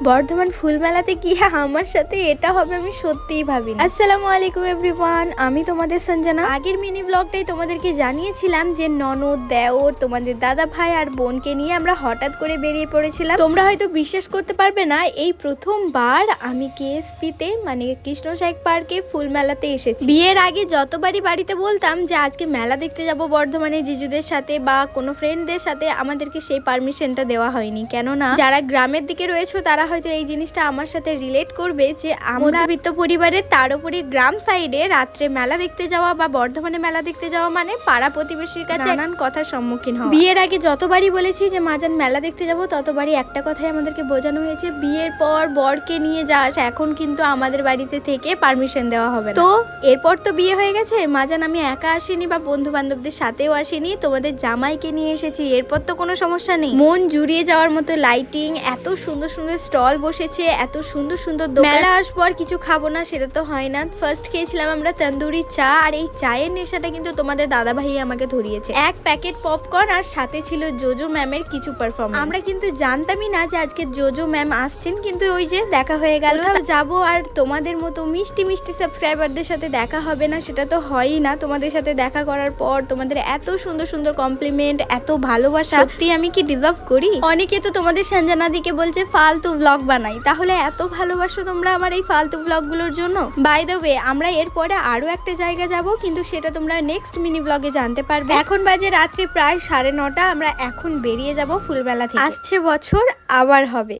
বর্ধমান ফুল মেলাতে গিয়ে আমার সাথে এটা হবে আমি সত্যিই ভাবিনি। আসসালামু আলাইকুম এভরিওয়ান, আমি তোমাদের সঞ্জনা। আগের মিনি ব্লগটাই তোমাদেরকে জানিয়েছিলাম যে ননদ, দেওর, তোমাদের দাদা ভাই আর বোনকে নিয়ে আমরা হঠাৎ করে বেরিয়ে পড়েছিলাম। তোমরা হয়তো বিশ্বাস করতে পারবে না, এই প্রথমবার আমি কেএসপিতে মানে কৃষ্ণসাইক পার্কে ফুল মেলাতে এসেছি। বিয়ের আগে যতবারই বাড়িতে বলতাম যে আজকে মেলা দেখতে যাব বর্ধমানে জিজুদের সাথে বা কোনো ফ্রেন্ডদের সাথে, আমাদেরকে সেই পারমিশনটা দেওয়া হয়নি। কেননা যারা গ্রামের দিকে রয়েছে তারা হয়তো এই জিনিসটা আমার সাথে রিলেট করবে যে আমরা মধ্যবিত্ত পরিবারের, তার উপরে গ্রাম সাইডে রাত্রে মেলা দেখতে যাওয়া বা বর্ধমানে মেলা দেখতে যাওয়া মানে পাড়া প্রতিবেশীর কাছে নানান কথার সম্মুখীন হওয়া। বিয়ের আগে যতবারই বলেছি যে মাজান মেলা দেখতে যাব, ততবারই একটা কথাই আমাদেরকে বোঝানো হয়েছে, বিয়ের পর বরকে নিয়ে যাস, এখন কিন্তু আমাদের বাড়িতে থেকে পারমিশন দেওয়া হবে না। তো এরপর তো বিয়ে হয়ে গেছে, মাজান আমি একা আসিনি বা বন্ধু বান্ধবদের সাথেও আসিনি, তোমাদের জামাইকে নিয়ে এসেছি, এরপর তো কোনো সমস্যা নেই। মন জুড়িয়ে যাওয়ার মতো লাইটিং, এত সুন্দর সুন্দর স্টল বসেছে, এত সুন্দর সুন্দর দোকান। মেলা আসবো আর কিছু খাবো না সেটা তো হয় না। ফার্স্ট খেয়েছিলাম আমরা তন্দুরি চা, আর এই চায়ের নেশাটা কিন্তু তোমাদের দাদা ভাই আমাকে ধরিয়েছে। এক প্যাকেট পপকর্ন আর সাথে ছিল জোজো ম্যামের কিছু পারফরমেন্স। আমরা কিন্তু জানতামই না যে আজকে জোজো ম্যাম আসছেন, কিন্তু ওই যে দেখা হয়ে গেল। যাবো আর তোমাদের মতো মিষ্টি মিষ্টি সাবস্ক্রাইবারদের সাথে দেখা হবে না সেটা তো হয়ই না। তোমাদের সাথে দেখা করার পর তোমাদের এত সুন্দর সুন্দর কমপ্লিমেন্ট, এত ভালোবাসা, সত্যি আমি কি ডিজার্ভ করি? অনেকে তো তোমাদের সঞ্জনা দিকে বলছে ফালতু ব্লগ বানাই, তাহলে এত ভালোবাসো তোমরা আমার এই ফালতু ব্লগগুলোর জন্য? বাই দ্য ওয়ে, আমরা এরপরে আরো একটা জায়গা যাব, কিন্তু সেটা তোমরা নেক্সট মিনি ব্লগে জানতে পারবে। এখন বাজে রাত্রি প্রায় 9:30, আমরা এখন বেরিয়ে যাব ফুলবেলা থেকে। আসছে বছর আবার হবে।